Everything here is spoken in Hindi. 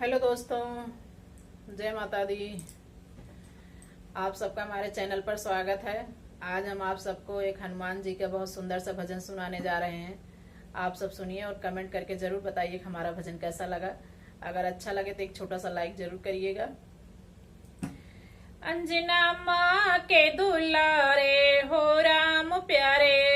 हेलो दोस्तों, जय माता दी। आप सबका हमारे चैनल पर स्वागत है। आज हम आप सबको एक हनुमान जी का बहुत सुंदर सा भजन सुनाने जा रहे हैं। आप सब सुनिए और कमेंट करके जरूर बताइए कि हमारा भजन कैसा लगा। अगर अच्छा लगे तो एक छोटा सा लाइक जरूर करिएगा। अंजना माँ के दुलारे हो राम प्यारे,